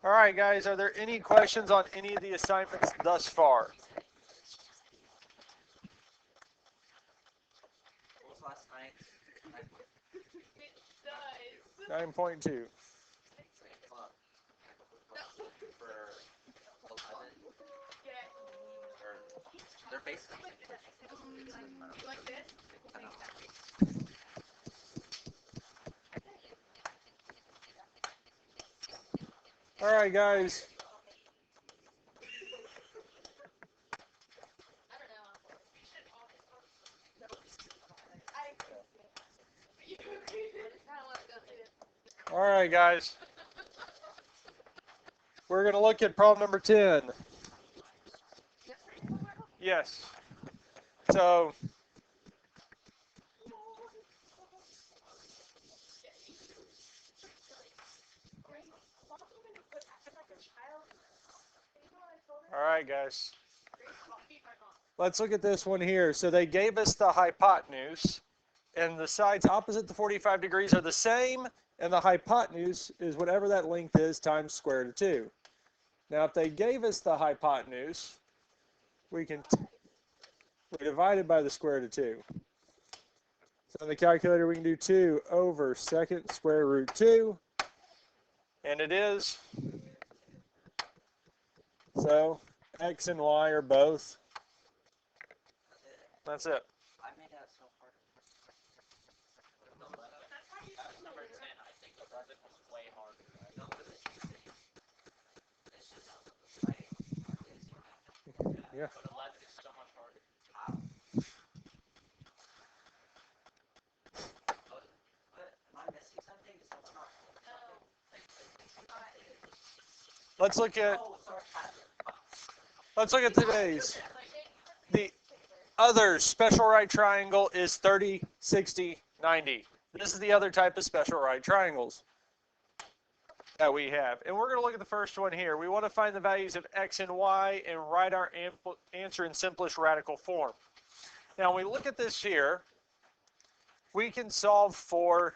All right, guys, are there any questions on any of the assignments thus far? 9.2. All right, guys. All right, guys. We're going to look at problem number 10. Yes. So, all right, guys. Let's look at this one here. So they gave us the hypotenuse, and the sides opposite the 45 degrees are the same, and the hypotenuse is whatever that length is times square root of 2. Now, if they gave us the hypotenuse, we divide it by the square root of 2. So in the calculator, we can do 2 over second square root 2, and it is, so x and y are both. That's it. Yeah. Let's look at today's. The other special right triangle is 30, 60, 90. This is the other type of special right triangles that we have. And we're going to look at the first one here. We want to find the values of x and y and write our answer in simplest radical form. Now, when we look at this here, we can solve for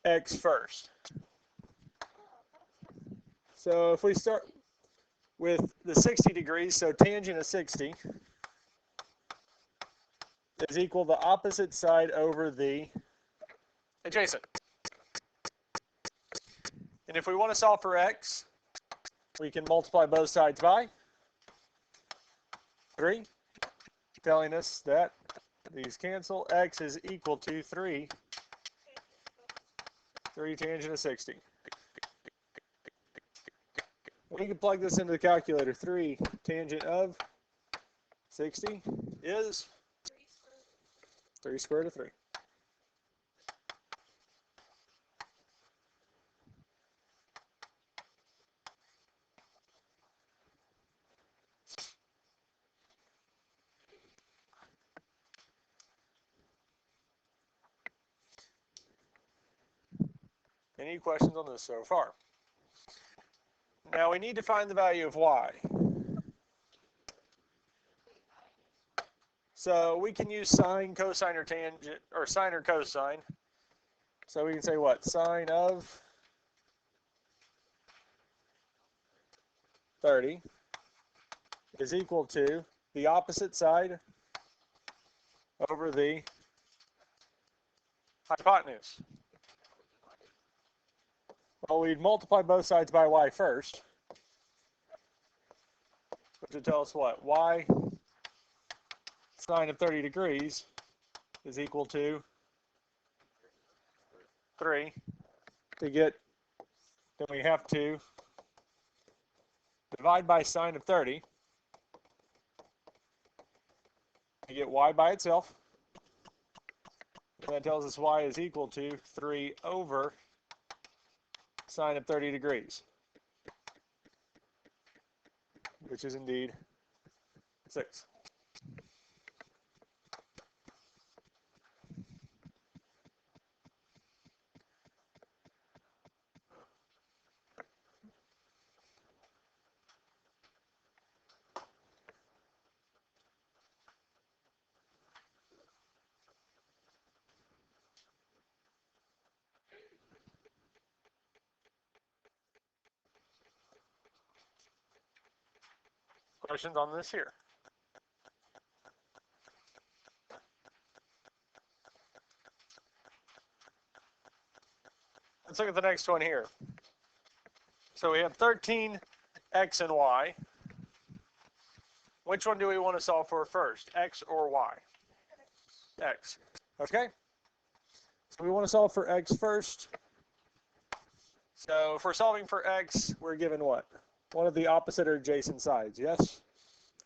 x first. So if we start with the 60 degrees, so tangent of 60 is equal to the opposite side over the adjacent. And if we want to solve for x, we can multiply both sides by 3, telling us that these cancel. X is equal to 3 tangent of 60. We can plug this into the calculator. 3 tangent of 60 is 3 square root of 3. Any questions on this so far? Now we need to find the value of y. So we can use sine, cosine, or tangent, or sine or cosine. So we can say what? Sine of 30 is equal to the opposite side over the hypotenuse. Well, we'd multiply both sides by y first, which would tell us what? Y sine of 30 degrees is equal to 3. To get, then we have to divide by sine of 30 to get y by itself. And that tells us y is equal to 3 over sine of 30 degrees, which is indeed 6. Questions on this here? Let's look at the next one here. So we have 13 x and y. Which one do we want to solve for first, x or y? X. Okay? So we want to solve for x first. So if we're solving for x, we're given what? One of the opposite or adjacent sides, yes?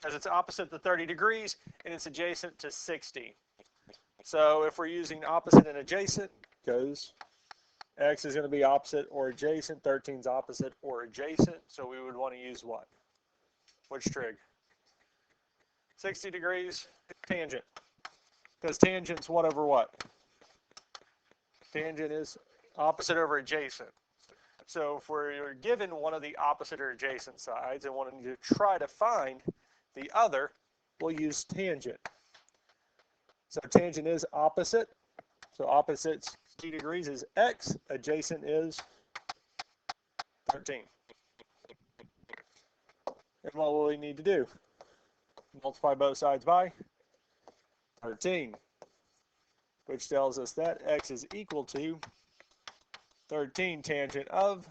As it's opposite to 30 degrees and it's adjacent to 60. So if we're using opposite and adjacent, because x is going to be opposite or adjacent, 13 is opposite or adjacent, so we would want to use what? Which trig? 60 degrees, tangent. Because tangent's what over what? Tangent is opposite over adjacent. So if we're given one of the opposite or adjacent sides and wanting to try to find the other, we'll use tangent. So tangent is opposite. So opposite 60 degrees is x, adjacent is 13. And what will we need to do? Multiply both sides by 13, which tells us that x is equal to 13 tangent of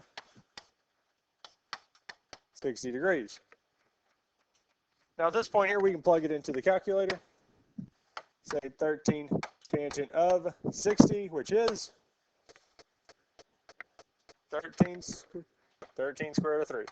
60 degrees. Now at this point here, we can plug it into the calculator. Say 13 tangent of 60, which is 13 square root of 3.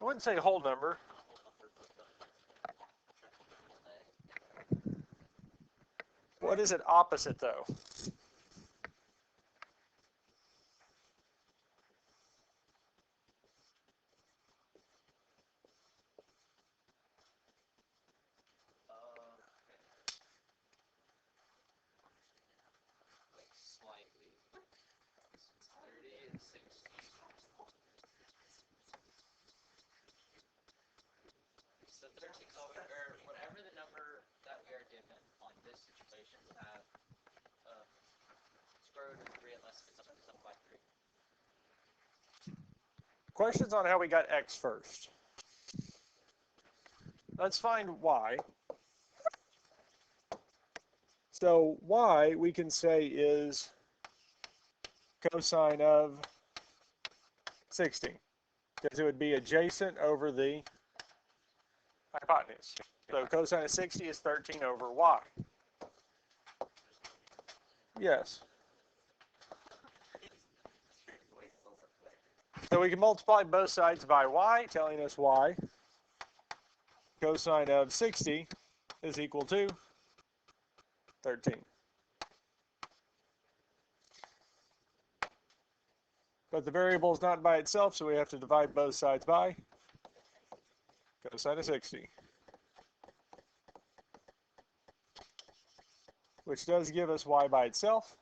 I wouldn't say whole number. What is it opposite though? Whatever the number that we are given on this situation will have square root of 3 unless it's up by 3. Questions on how we got x first. Let's find y. So y we can say is cosine of 60, because it would be adjacent over the hypotenuse. So cosine of 60 is 13 over y. Yes. So we can multiply both sides by y, telling us y. Cosine of 60 is equal to 13. But the variable is not by itself, so we have to divide both sides by cosine of 60. Which does give us y by itself.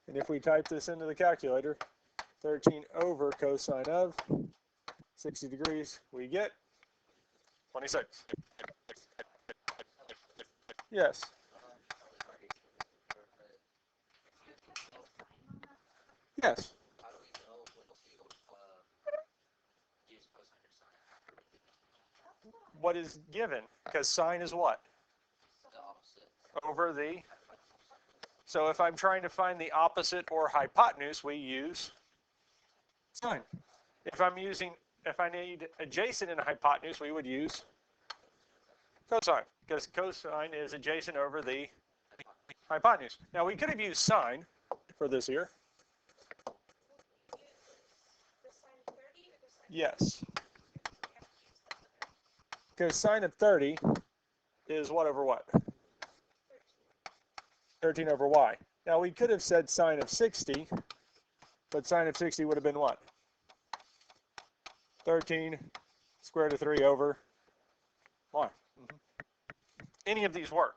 And if we type this into the calculator, 13 over cosine of 60 degrees, we get 26. Yes. Yes. What is given? Because sine is what? Over the. So if I'm trying to find the opposite or hypotenuse, we use sine. If I need adjacent and hypotenuse, we would use cosine, because cosine is adjacent over the hypotenuse. Now we could have used sine for this here. Yes. Because sine of 30 is what over what? 13 over y. Now we could have said sine of 60, but sine of 60 would have been what? 13 square root of 3 over y. Any of these work,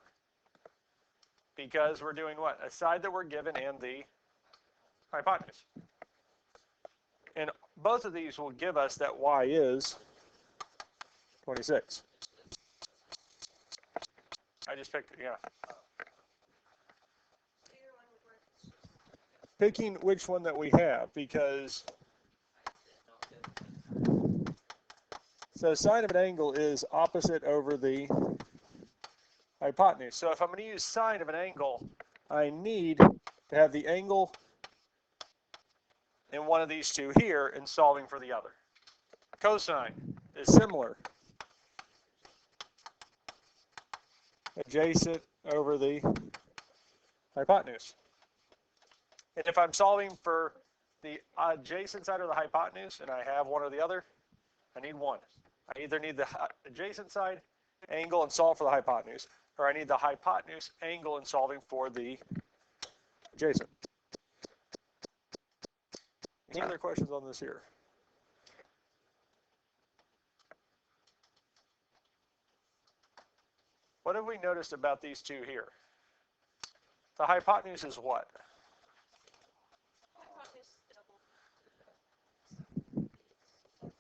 because we're doing what? A side that we're given and the hypotenuse. And both of these will give us that y is 26. I just picked it, yeah. Picking which one that we have, because so sine of an angle is opposite over the hypotenuse. So if I'm going to use sine of an angle, I need to have the angle in one of these two here and solving for the other. Cosine is similar. Adjacent over the hypotenuse. And if I'm solving for the adjacent side of the hypotenuse and I have one or the other, I need one. I either need the adjacent side angle and solve for the hypotenuse, or I need the hypotenuse angle and solving for the adjacent. Any other questions on this here? What have we noticed about these two here? The hypotenuse is what?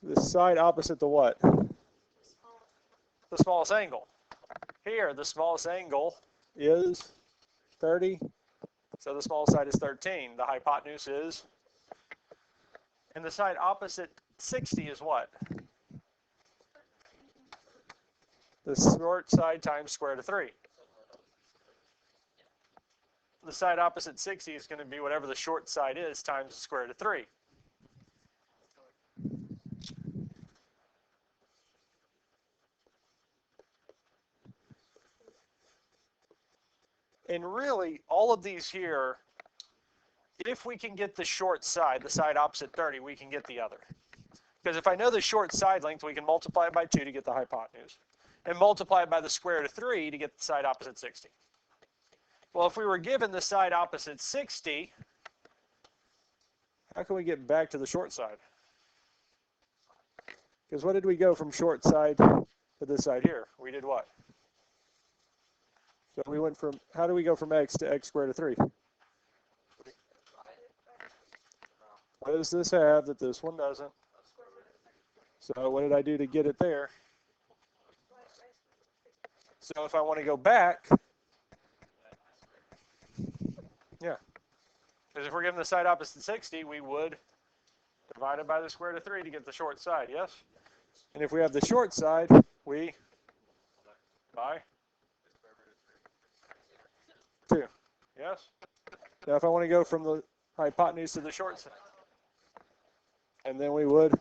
The side opposite the what? The smallest angle. Here, the smallest angle is 30, so the smallest side is 13. The hypotenuse is, and the side opposite 60 is what? The short side times square root of 3. The side opposite 60 is going to be whatever the short side is times the square root of 3. And really, all of these here, if we can get the short side, the side opposite 30, we can get the other. Because if I know the short side length, we can multiply it by 2 to get the hypotenuse, and multiply it by the square root of 3 to get the side opposite 60. Well, if we were given the side opposite 60, how can we get back to the short side? Because what did we go from short side to this side here? We did what? So we went from, how do we go from x to x squared to 3? What does this have that this one doesn't? So what did I do to get it there? So if I want to go back, yeah. Because if we're given the side opposite 60, we would divide it by the square root of 3 to get the short side, yes? And if we have the short side, we by 2, yes? Now if I want to go from the hypotenuse to the short side, and then we would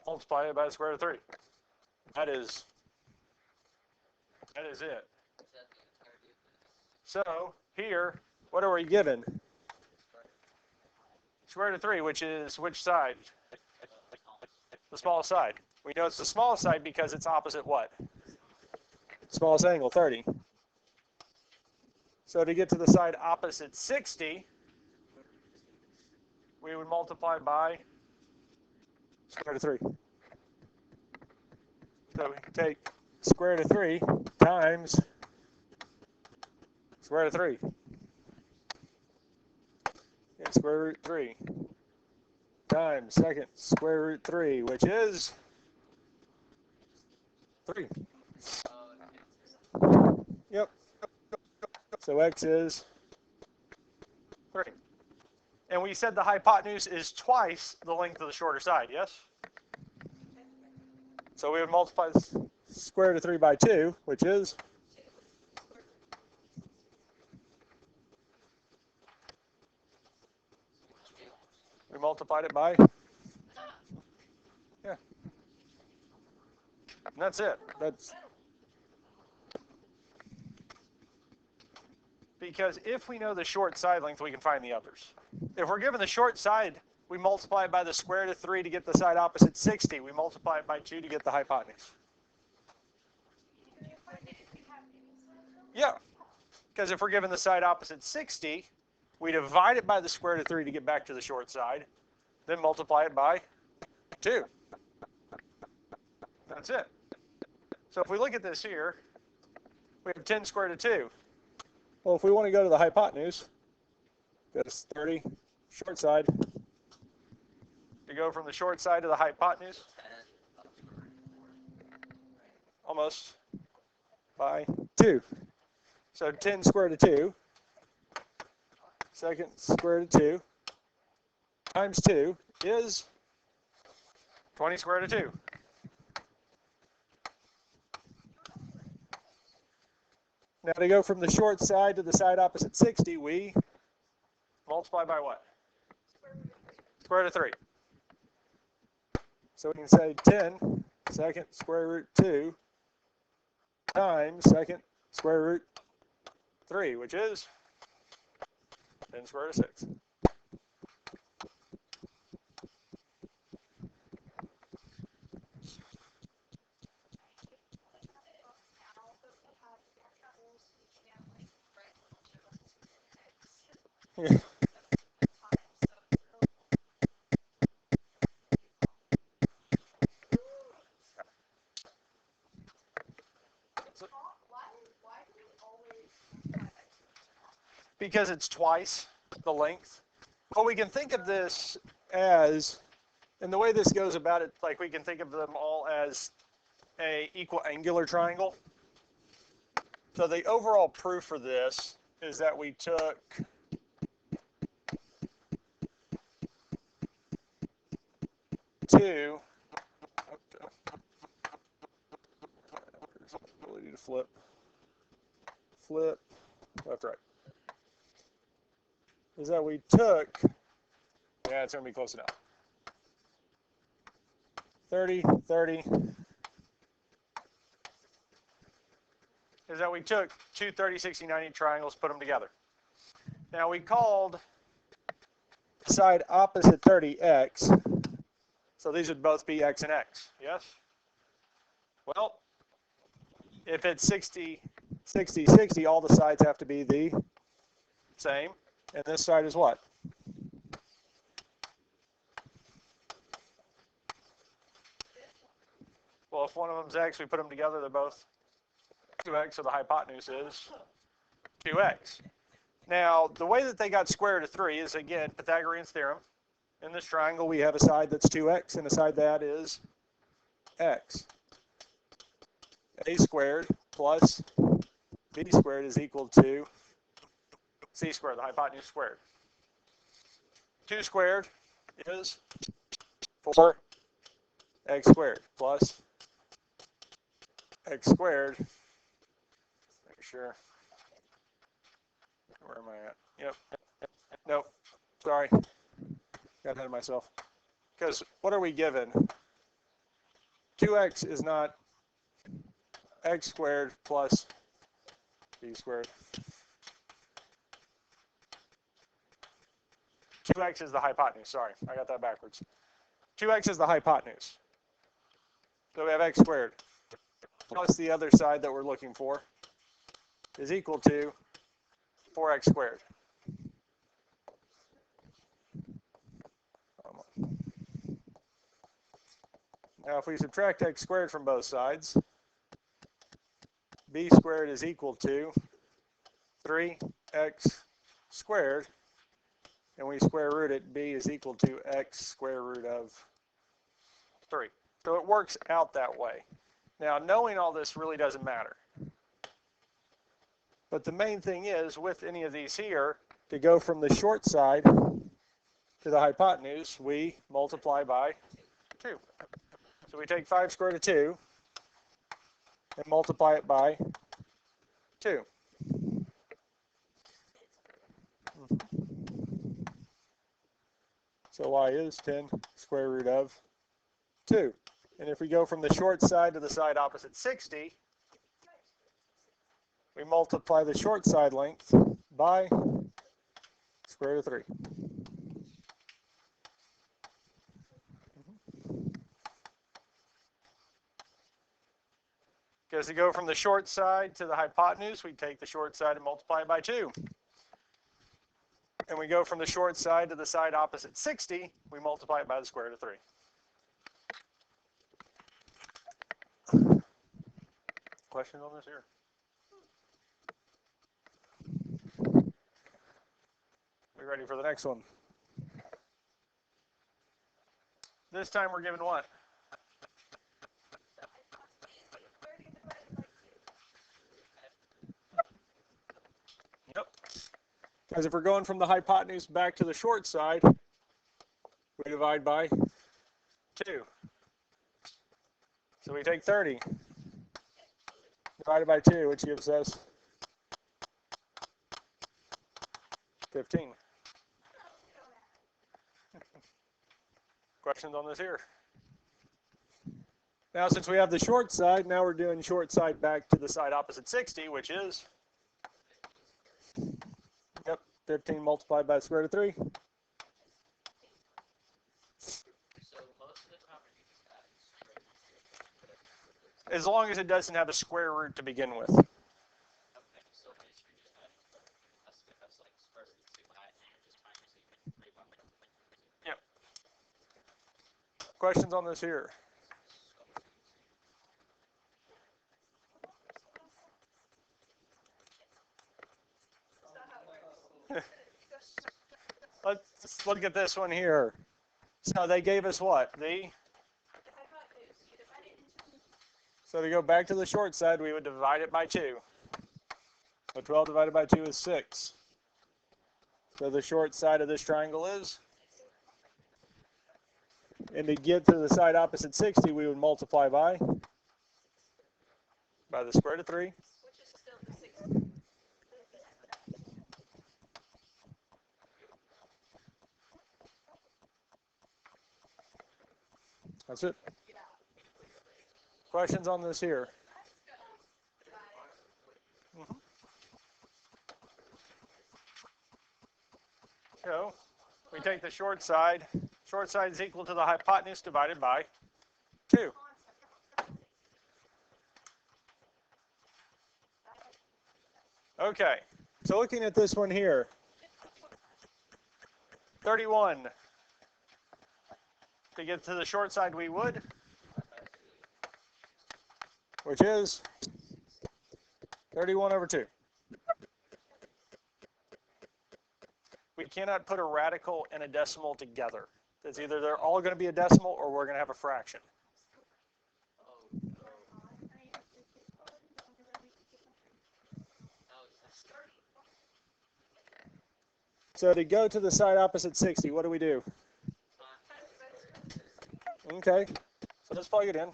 multiply it by the square root of 3. That is it. So here, what are we given? Square root of 3, which is which side? The smallest side. We know it's the smallest side because it's opposite what? Smallest angle, 30. So to get to the side opposite 60, we would multiply by square root of 3. So we take square root of 3 times square root of 3. And square root 3 times second square root 3, which is 3. Yep. So x is 3. And we said the hypotenuse is twice the length of the shorter side, yes? So we would multiply the square root of 3 by 2, which is we multiplied it by, yeah. And that's it. That's because if we know the short side length, we can find the others. If we're given the short side, we multiply it by the square root of 3 to get the side opposite 60. We multiply it by 2 to get the hypotenuse. Yeah, because if we're given the side opposite 60, we divide it by the square root of 3 to get back to the short side, then multiply it by 2. That's it. So if we look at this here, we have 10 square root of 2. Well, if we want to go to the hypotenuse, that's 30, short side. To go from the short side to the hypotenuse. 10 Almost. By 2. So 10 square root of 2. Second square root of 2 times 2 is 20 square root of 2. Now to go from the short side to the side opposite 60, we multiply by what? Square root of 3. So we can say 10 second square root 2 times second square root 3, which is 10 square root of 6. Yeah. Because it's twice the length. Well, we can think of this as, and the way this goes about it, like we can think of them all as a equal angular triangle. So the overall proof for this is that we took two, ability to flip, left, right. Is that we took, yeah, it's going to be close enough. 30, 30. Is that we took two 30, 60, 90 triangles, put them together. Now we called the side opposite 30 x. So these would both be x and x, yes? Well, if it's 60, 60, 60, all the sides have to be the same. And this side is what? Well, if one of them's x, we put them together, they're both 2x, so the hypotenuse is 2x. Now, the way that they got square root of 3 is, again, Pythagorean theorem. In this triangle, we have a side that's 2x and a side that is x. A squared plus b squared is equal to c squared, the hypotenuse squared. 2 squared is 4x squared plus x squared. Make sure. Where am I at? Yep. Nope. Sorry. Got ahead of myself. Because what are we given? 2x is not x squared plus b squared. 2x is the hypotenuse. Sorry, I got that backwards. 2x is the hypotenuse. So we have x squared plus the other side that we're looking for is equal to 4x squared. Now if we subtract x squared from both sides, b squared is equal to 3x squared, and we square root it, b is equal to x square root of 3. So it works out that way. Now, knowing all this really doesn't matter. But the main thing is, with any of these here, to go from the short side to the hypotenuse, we multiply by 2. So we take 5 square root of 2 and multiply it by 2. So y is 10 square root of 2. And if we go from the short side to the side opposite 60, we multiply the short side length by square root of 3. Because to go from the short side to the hypotenuse, we take the short side and multiply it by 2. And we go from the short side to the side opposite 60, we multiply it by the square root of 3. Questions on this here? We ready for the next one? This time we're given what? Yep. Because if we're going from the hypotenuse back to the short side, we divide by 2. So we take 30 divided by 2, which gives us 15. Questions on this here? Now, since we have the short side, now we're doing short side back to the side opposite 60, which is, yep, 15 multiplied by the square root of 3. So most of the time we're using that straight. As long as it doesn't have a square root to begin with. Okay, so basically just adding that's like square root to that, and you're just trying to see if you can break one. Yep. Questions on this here? Let's look at this one here. So they gave us what? So to go back to the short side, we would divide it by 2. So 12 divided by 2 is 6. So the short side of this triangle is? And to get to the side opposite 60, we would multiply by the square root of 3. Which is still the 60. That's it. Questions on this here? So we take the short side. Short side is equal to the hypotenuse divided by 2. Okay, so looking at this one here, 31. To get to the short side, we would, which is 31 over 2. We cannot put a radical and a decimal together. It's either they're all going to be a decimal or we're going to have a fraction. So to go to the side opposite 60, what do we do? Okay, so let's plug it in.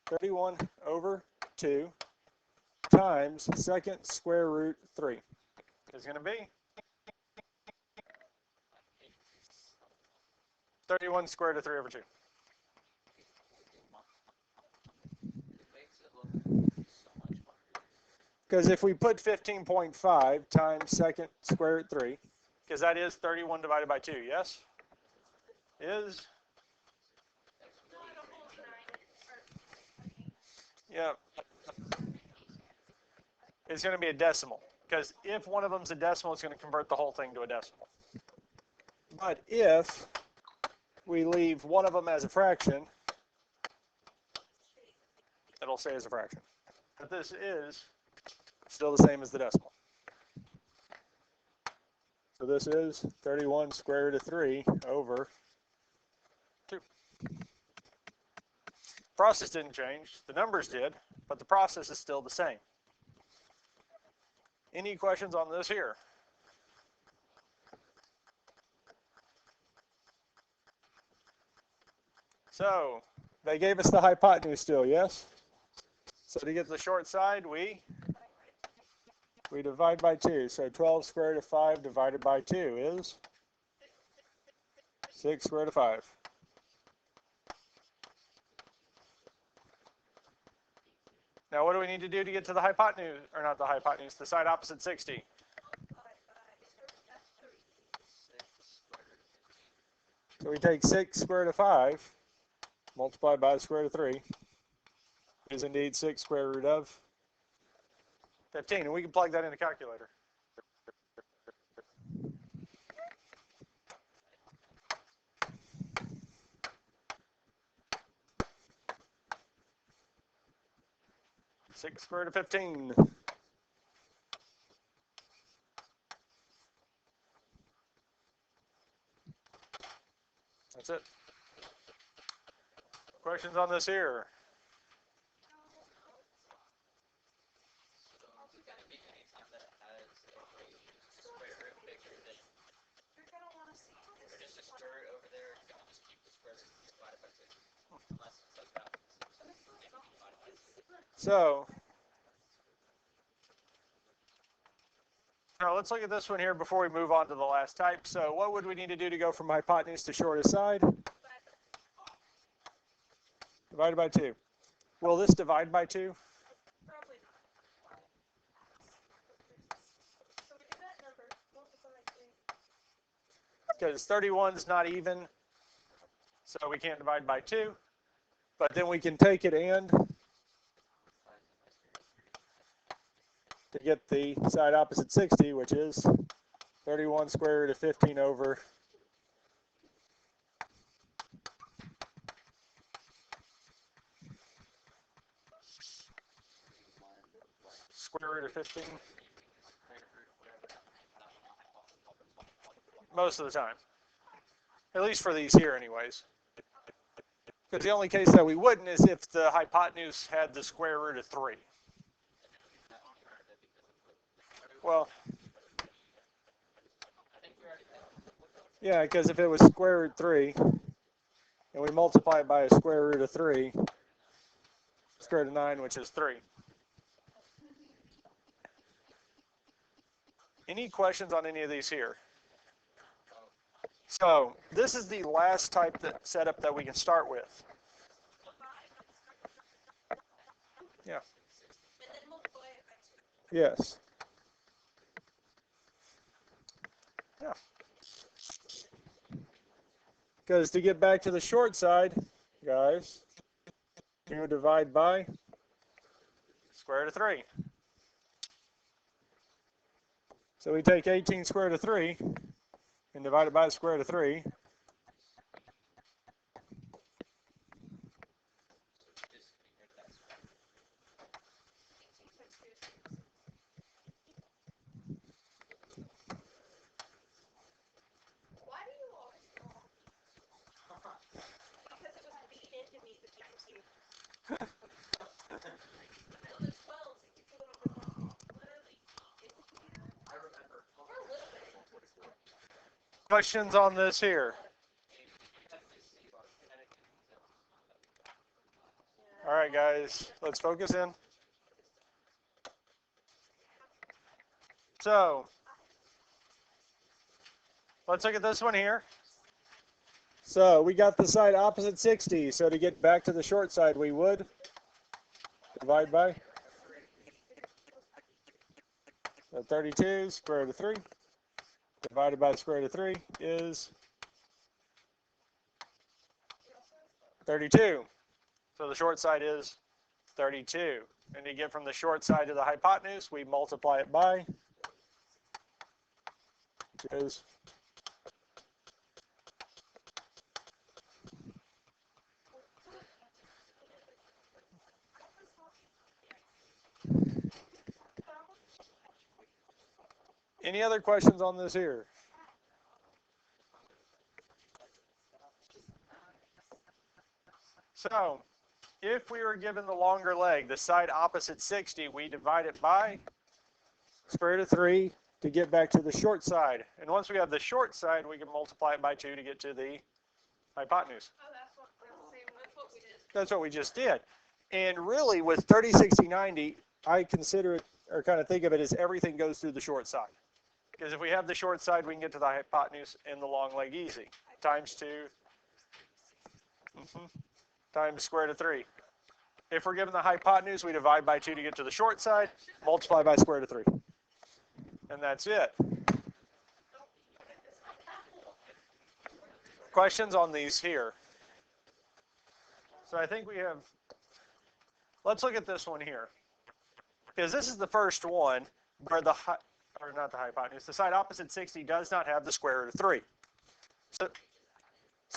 31 over 2 times second square root 3 is going to be 31 squared root of 3 over 2. Makes it look so much harder. Because if we put 15.5 times second square root 3, because that is 31 divided by 2, yes? Is? Yeah. It's going to be a decimal. Because if one of them's a decimal, it's going to convert the whole thing to a decimal. But if we leave one of them as a fraction, it'll stay as a fraction. But this is still the same as the decimal. So this is 31 square root of 3 over 2. Process didn't change. The numbers did, but the process is still the same. Any questions on this here? So they gave us the hypotenuse still, yes? So to get the short side, we divide by 2. So 12 square root of 5 divided by 2 is 6 square root of 5. Now what do we need to do to get to the hypotenuse, or not the hypotenuse, the side opposite 60? So we take 6 square root of 5 multiplied by the square root of 3 is indeed 6 square root of 15, and we can plug that in the calculator. Six square root of 15. That's it. Questions on this here? So it's going to be anytime that it has a square root bigger than, You're gonna wanna see or this. just a square root over there, don't just keep the square root divided by 2. Unless it's like that. Divided by 2. So now let's look at this one here before we move on to the last type. So what would we need to do to go from hypotenuse to shortest side? Divided by 2. Will this divide by 2? Probably not. So we do that number, multiply by 2. Because 31 is not even, so we can't divide by 2. But then we can take it and to get the side opposite 60, which is 31 square root of 15 over square root of 15 most of the time. At least for these here anyways. Because the only case that we wouldn't is if the hypotenuse had the square root of 3. Well, yeah, because if it was square root 3 and we multiply it by a square root of 3, square root of 9, which is 3. Any questions on any of these here? So this is the last type setup that we can start with. Yeah. And then multiply it by 2. Yes. Yeah. Because to get back to the short side, guys, you divide by square root of 3. So we take 18 square root of 3 and divide it by the square root of 3. Why do you always call? Because it was beat into me the times you. No, the 12s, it's a little bit more. Literally. I remember. We're a little bit. Questions on this here? All right, guys, let's focus in. So let's look at this one here. So we got the side opposite 60. So to get back to the short side, we would divide by 32 square root of 3 divided by the square root of 3 is 32. So the short side is 32. And to get from the short side to the hypotenuse, we multiply it by, which is any other questions on this here? So if we were given the longer leg, the side opposite 60, we divide it by square root of 3 to get back to the short side. And once we have the short side, we can multiply it by 2 to get to the hypotenuse. Oh, that's what we did. That's what we just did. And really, with 30, 60, 90, I consider it, or kind of think of it as everything goes through the short side. Because if we have the short side, we can get to the hypotenuse and the long leg easy. Times 2 times square root of 3. If we're given the hypotenuse, we divide by 2 to get to the short side, multiply by square root of 3. And that's it. Questions on these here? So I think we have, let's look at this one here. Because this is the first one where the, or not the hypotenuse, the side opposite 60 does not have the square root of 3. So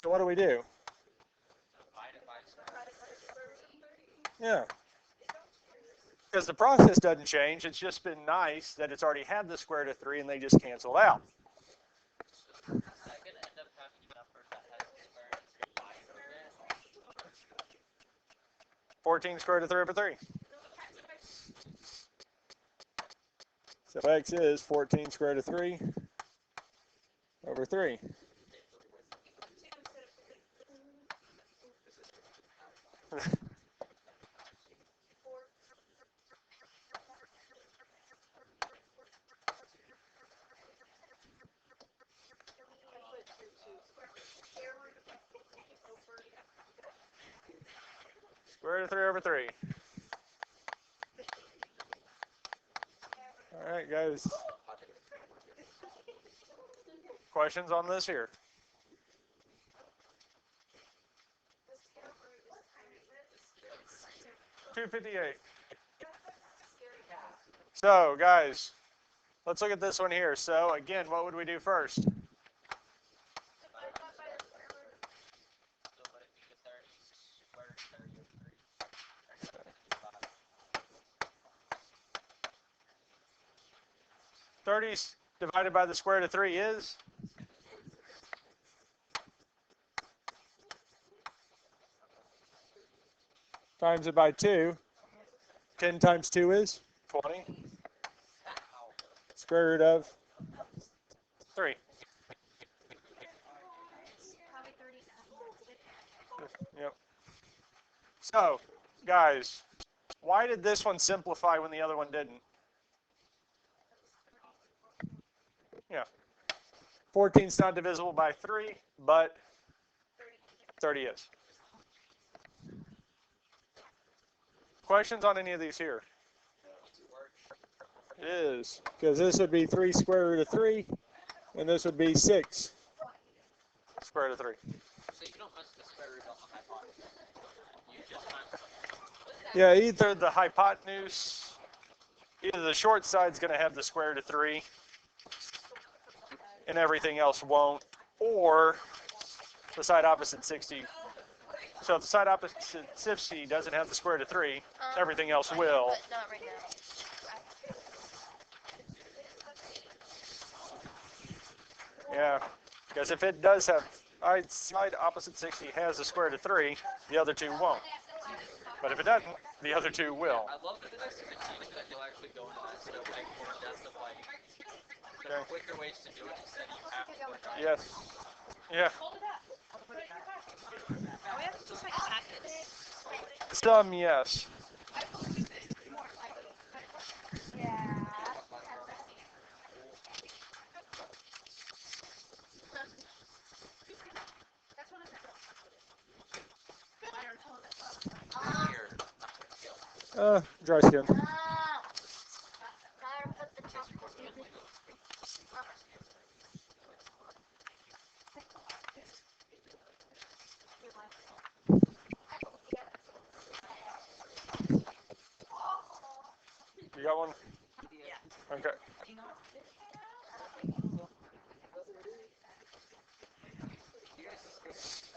what do we do? Yeah. Because the process doesn't change. It's just been nice that it's already had the square root of 3 and they just canceled out. 14 square root of 3 over 3. So x is 14 square root of 3 over 3. Square root of 3 over 3. All right, guys. Questions on this here? 258. So, guys, let's look at this one here. So, again, what would we do first? So would it be the 30 square root of 30 over 3? 30 divided by the square root of 3 is? Times it by 2. 10 times 2 is? 20. Square root of 3. Yep. So, guys, why did this one simplify when the other one didn't? Yeah. 14 is not divisible by 3, but 30 is. Questions on any of these here? It is, because this would be 3 square root of 3, and this would be 6 square root of 3. So you don't mess with the square root of the hypotenuse. You just times Yeah, either the hypotenuse, either the short side's going to have the square root of 3, and everything else won't, or the side opposite 60. So if the side opposite 60 doesn't have the square root of 3, everything else will. But not right now. Yeah, because if it does have side opposite 60 has the square root of 3, the other two won't. But if it doesn't, the other two will. I love that there's a mechanic that you'll actually go into that stuff like more in depth of like Okay. quicker ways to do it instead of you have to work on it. Yes. Yeah. Oh, we have to just like packets. Some, yes. Yeah. That's what I said. Dry skin. You got one? Yeah. Okay. You guys